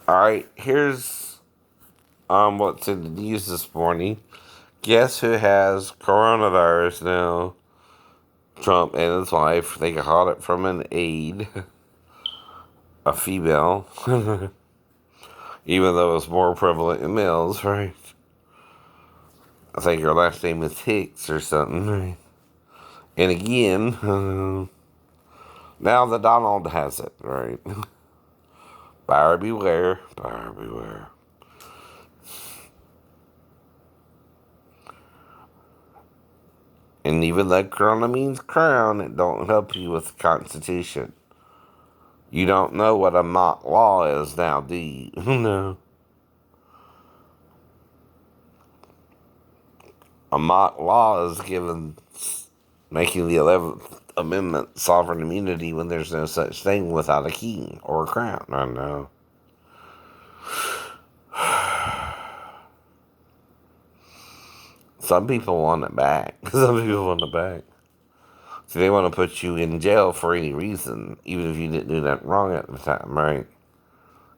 Alright, here's what's in the news this morning. Guess who has coronavirus now? Trump and his wife. They caught it from an aide, a female, even though it's more prevalent in males, right? I think her last name is Hicks or something, right? And again, now the Donald has it, right? Buyer beware, buyer beware. And even though corona means crown, it don't help you with the Constitution. You don't know what a mock law is now, do you? No. A mock law is given making the 11th Amendment sovereign immunity when there's no such thing without a king or a crown. I know. Some people want it back. Some people want it back. So they want to put you in jail for any reason, even if you didn't do that wrong at the time, right?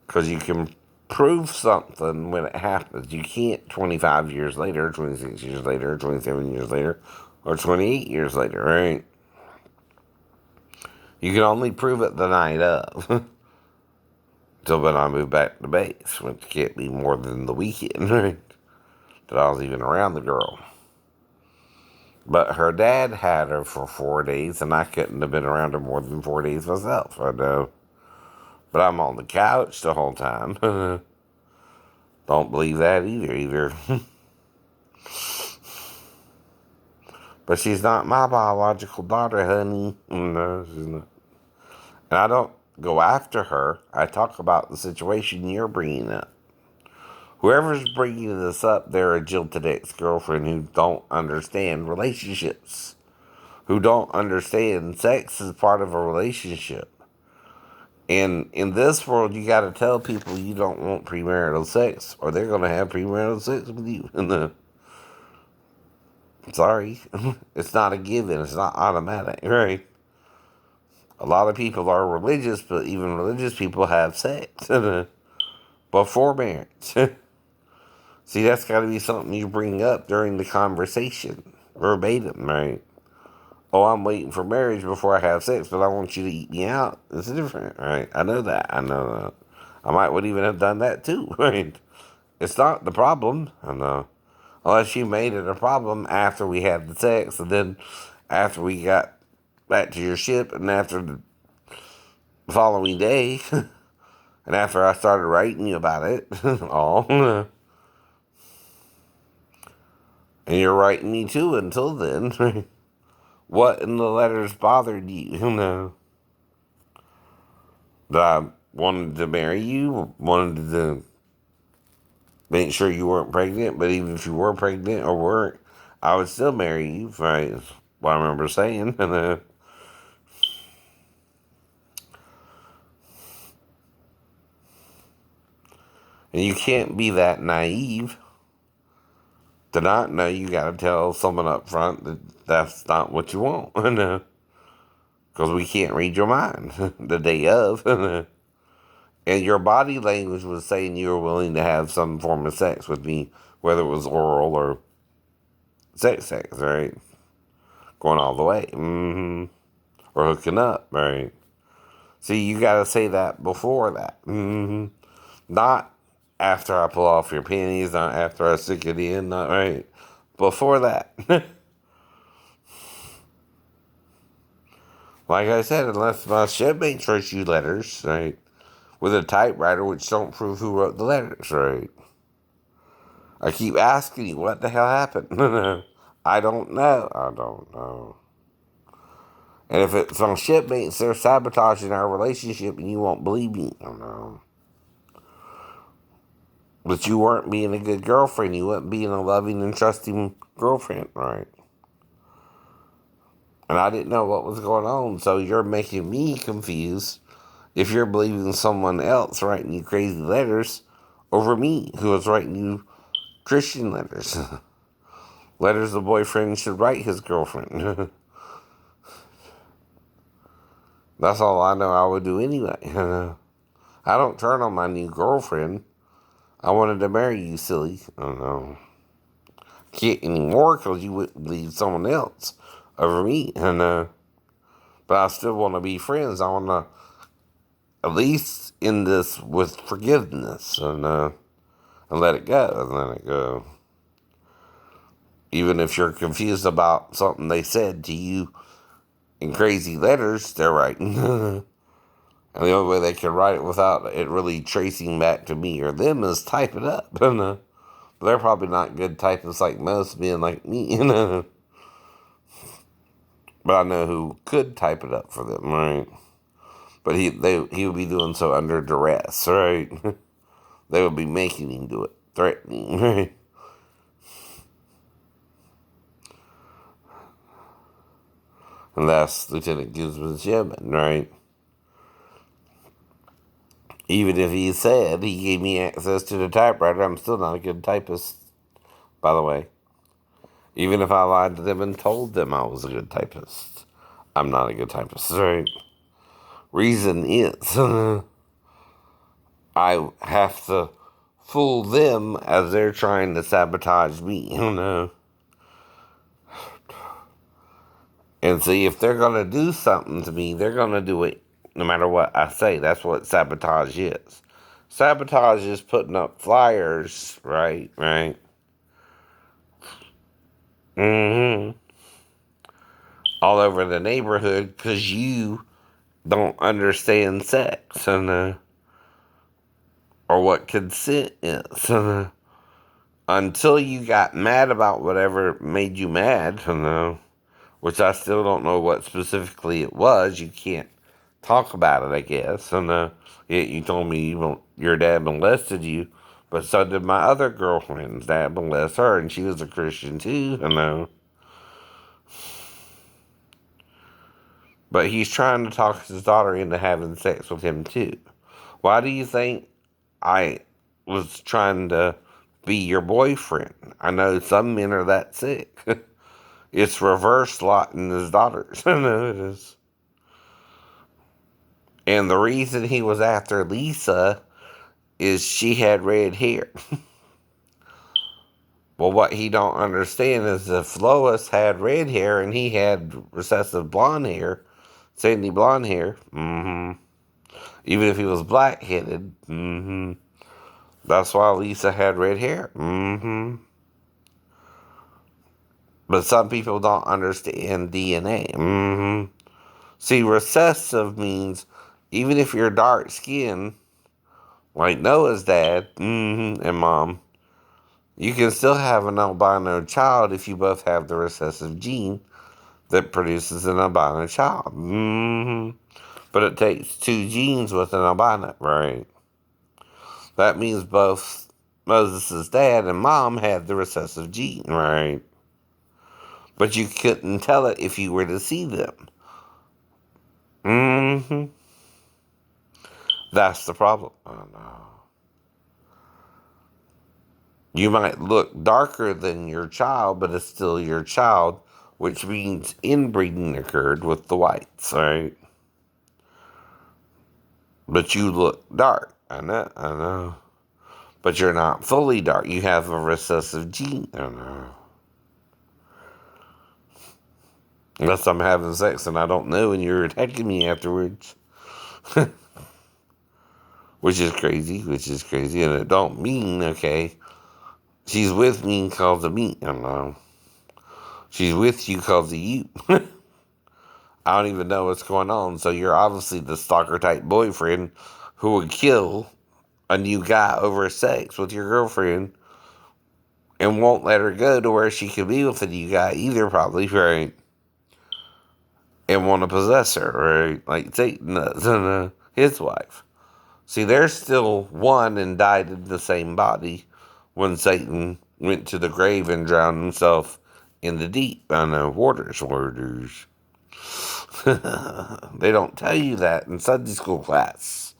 Because you can prove something when it happens. You can't 25 years later, 26 years later, 27 years later, or 28 years later, right? You can only prove it the night of. Till when I moved back to base, which can't be more than the weekend, right? That I was even around the girl. But her dad had her for 4 days, and I couldn't have been around her more than 4 days myself, I know. But I'm on the couch the whole time. Don't believe that either. But she's not my biological daughter, honey. No, she's not. And I don't go after her. I talk about the situation you're bringing up. Whoever's bringing this up, they're a jilted ex-girlfriend who don't understand relationships. Who don't understand sex is part of a relationship. And in this world, you got to tell people you don't want premarital sex, or they're going to have premarital sex with you. Sorry, it's not a given. It's not automatic, right? A lot of people are religious, but even religious people have sex before marriage. See, that's got to be something you bring up during the conversation, verbatim, right? Oh, I'm waiting for marriage before I have sex, but I want you to eat me out. It's different, right? I know that. I know that. I might would even have done that too, right? It's not the problem. I know. Unless you made it a problem after we had the sex, and then after we got back to your ship, and after the following day, and after I started writing you about it, all, and you're writing me too until then. What in the letters bothered you? That I wanted to marry you, wanted to make sure you weren't pregnant, but even if you were pregnant or weren't, I would still marry you, right? That's what I remember saying. And you can't be that naive to not know. You got to tell someone up front that that's not what you want. Because we can't read your mind the day of. And your body language was saying you were willing to have some form of sex with me, whether it was oral or sex, right? Going all the way. Or hooking up, right? See, you got to say that before that. Not after I pull off your panties, not after I stick it in, not right. Before that. Like I said, unless my shipmates wrote you letters, right? With a typewriter, which don't prove who wrote the letters, right? I keep asking you, what the hell happened? I don't know. I don't know. And if it's on shipmates, they're sabotaging our relationship and you won't believe me. I don't know. But you weren't being a good girlfriend. You weren't being a loving and trusting girlfriend, right? And I didn't know what was going on. So you're making me confused if you're believing someone else writing you crazy letters over me, who was writing you Christian letters. Letters the boyfriend should write his girlfriend. That's all I know I would do anyway. I don't turn on my new girlfriend. I wanted to marry you, silly. I don't know. Can't anymore because you would leave someone else over me. And but I still want to be friends. I want to at least end this with forgiveness and let it go and let it go. Even if you're confused about something they said to you in crazy letters, they're writing. And the only way they can write it without it really tracing back to me or them is type it up. But they're probably not good typists like most, being like me. But I know who could type it up for them, right? But he would be doing so under duress, right? They would be making him do it, threatening, right? And that's Lieutenant Guzman Shipman, right? Even if he said he gave me access to the typewriter, I'm still not a good typist, by the way. Even if I lied to them and told them I was a good typist, I'm not a good typist, right? Reason is, I have to fool them as they're trying to sabotage me, And see, if they're going to do something to me, they're going to do it no matter what I say. That's what sabotage is. Sabotage is putting up flyers, right? Right. Mm-hmm. All over the neighborhood because you don't understand sex or what consent is. Until you got mad about whatever made you mad, which I still don't know what specifically it was. You can't talk about it, I guess. You told me your dad molested you, but so did my other girlfriend's dad molest her, and she was a Christian too. But he's trying to talk his daughter into having sex with him too. Why do you think I was trying to be your boyfriend? I know some men are that sick. It's reverse Lot and his daughters. I know it is. And the reason he was after Lisa is she had red hair. Well, what he don't understand is if Lois had red hair and he had recessive blonde hair, sandy blonde hair, even if he was black-headed, that's why Lisa had red hair. But some people don't understand DNA. See, recessive means even if you're dark skinned, like Noah's dad and mom, you can still have an albino child if you both have the recessive gene that produces an albino child. But it takes two genes with an albino, right? That means both Moses' dad and mom had the recessive gene, right? But you couldn't tell it if you were to see them. That's the problem. Oh, no. You might look darker than your child, but it's still your child, which means inbreeding occurred with the whites, right? But you look dark. I know. But you're not fully dark. You have a recessive gene. I know. Unless I'm having sex and I don't know and you're attacking me afterwards. Which is crazy. And it don't mean, okay, she's with me because of me. I don't know. She's with you because of you. I don't even know what's going on. So you're obviously the stalker type boyfriend who would kill a new guy over sex with your girlfriend and won't let her go to where she could be with a new guy either, probably, right? And want to possess her, right? Like Satan does, and his wife. See, they're still one and died in the same body when Satan went to the grave and drowned himself in the deep. I know, waters. They don't tell you that in Sunday school class.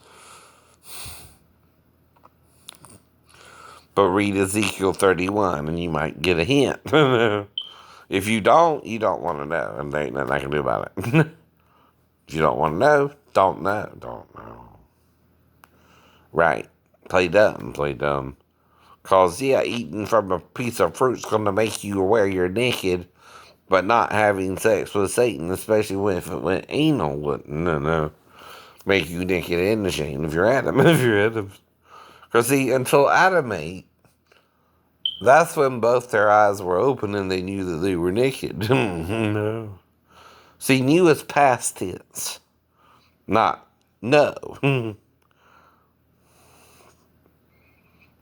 But read Ezekiel 31 and you might get a hint. If you don't want to know. And there ain't nothing I can do about it. If you don't want to know, don't know. Don't know. Right. Play dumb. Play dumb. Cause yeah, eating from a piece of fruit's gonna make you aware you're naked, but not having sex with Satan, especially if it went anal, wouldn't no make you naked and ashamed if you're Adam. If you're Adam. Cause see, until Adam ate, that's when both their eyes were open and they knew that they were naked. No. See, knew is past tense, not no.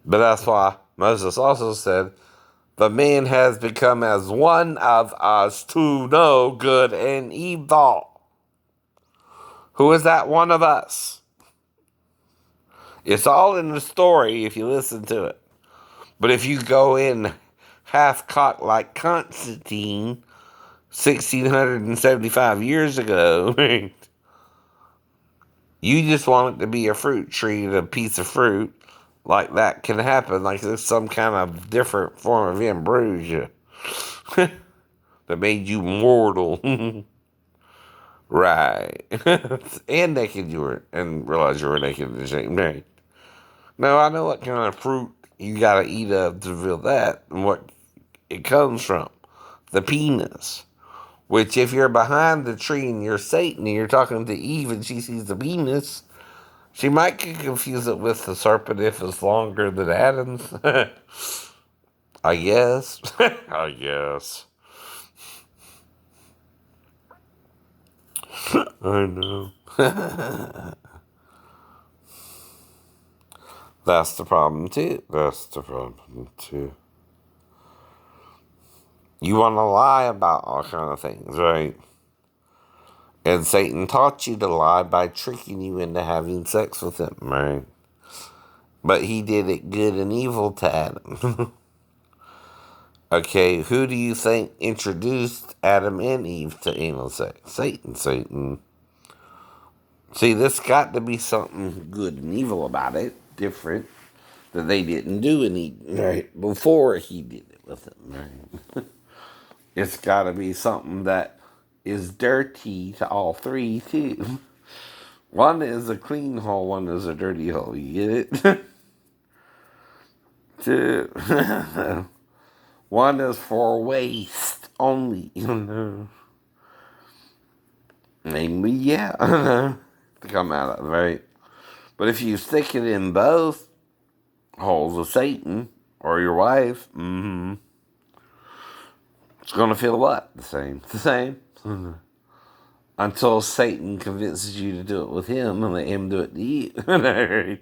But that's why Moses also said, the man has become as one of us to know good and evil. Who is that one of us? It's all in the story if you listen to it. But if you go in half-cocked like Constantine 1,675 years ago, you just want it to be a fruit tree and a piece of fruit, like that can happen, like there's some kind of different form of ambrosia that made you mortal. Right. And naked you were, and realized you were naked in the same day. Now, I know what kind of fruit you gotta eat of to feel that, and what it comes from. The penis. Which, if you're behind the tree and you're Satan and you're talking to Eve and she sees the penis, she might confuse it with the serpent if it's longer than Adam's. I guess. I guess. I know. That's the problem, too. That's the problem, too. You want to lie about all kind of things, right? And Satan taught you to lie by tricking you into having sex with him, right? But he did it good and evil to Adam. Okay, who do you think introduced Adam and Eve to anal sex? Satan, Satan. See, this got to be something good and evil about it, different, that they didn't do in Eden, right? Before he did it with them, right? It's got to be something that is dirty to all three, too. One is a clean hole, one is a dirty hole. You get it? Two. One is for waste only. Maybe, yeah. To come out of, right? But if you stick it in both holes of Satan or your wife, it's going to feel what? The same. The same. Until Satan convinces you to do it with him and let him do it to you. Right?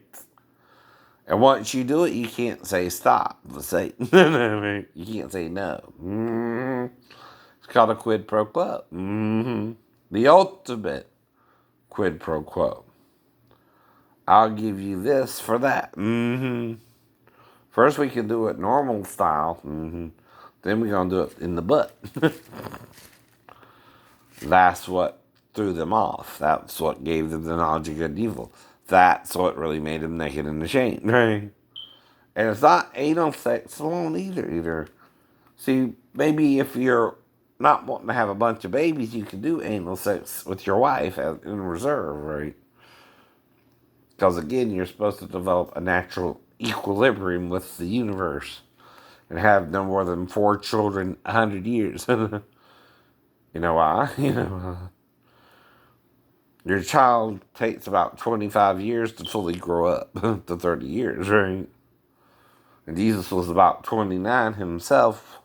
And once you do it, you can't say stop with Satan. You can't say no. It's called a quid pro quo. The ultimate quid pro quo. I'll give you this for that. First we can do it normal style. Then we're going to do it in the butt. That's what threw them off. That's what gave them the knowledge of good and evil. That's what really made them naked and ashamed. Right? And it's not anal sex alone either. See, maybe if you're not wanting to have a bunch of babies, you can do anal sex with your wife in reserve, right? Because again, you're supposed to develop a natural equilibrium with the universe and have no more than 4 children 100 years. You know why? Your child takes about 25 years to fully grow up, to 30 years, right? And Jesus was about 29 himself,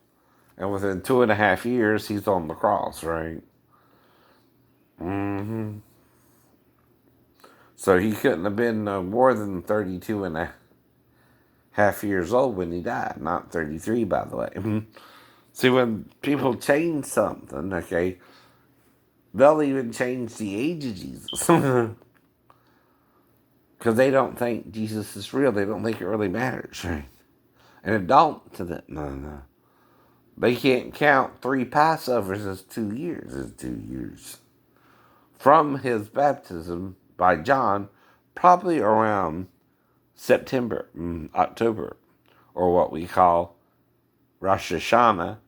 and within 2.5 years, he's on the cross, right? So he couldn't have been no more than 32 and a half years old when he died, not 33, by the way. See, when people change something, okay, they'll even change the age of Jesus. Because they don't think Jesus is real. They don't think it really matters, right? And it don't to them. No. They can't count 3 Passovers as 2 years. As 2 years. From his baptism by John, probably around September, October, or what we call Rosh Hashanah,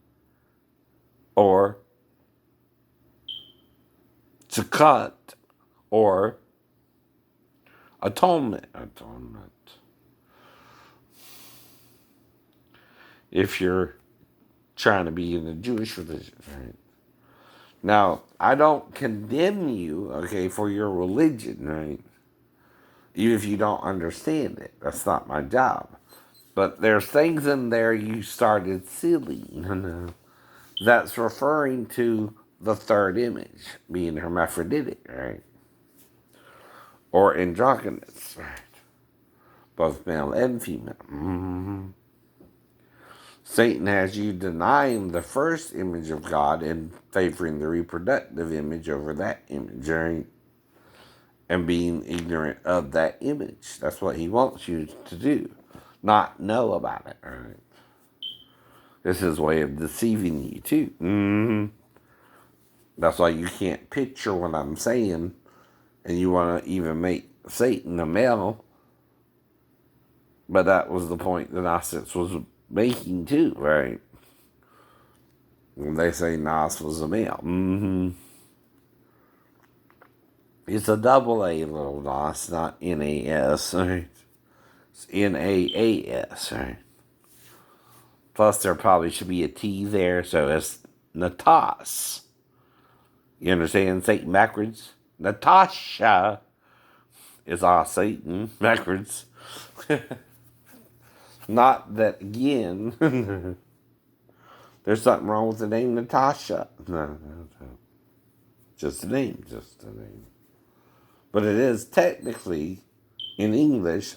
or Sukkot, or Atonement. If you're trying to be in the Jewish religion, right? Now, I don't condemn you, okay, for your religion, right? Even if you don't understand it. That's not my job. But there's things in there you started silly. That's referring to the third image, being hermaphroditic, right? Or androgynous, right? Both male and female. Satan has you denying the first image of God and favoring the reproductive image over that image, right? And being ignorant of that image. That's what he wants you to do. Not know about it, right? This is his way of deceiving you, too. That's why you can't picture what I'm saying, and you want to even make Satan a male. But that was the point that Gnostics was making, too, right? When they say Nos was a male. It's a double A little Nos, not N-A-S, right? It's N-A-A-S, right? Plus, there probably should be a T there, so it's Natas. You understand Satan backwards? Natasha is our Satan backwards. Not that, again, there's something wrong with the name Natasha. No. Just a name, But it is technically, in English,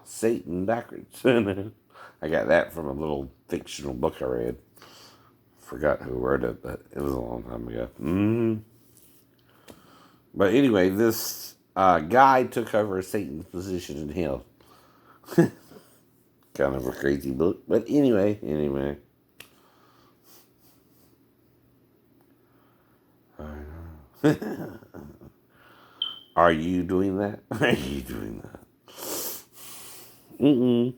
Satan backwards. I got that from a little fictional book I read. Forgot who wrote it, but it was a long time ago. But anyway, this guy took over Satan's position in hell. Kind of a crazy book. But anyway. Are you doing that? Are you doing that?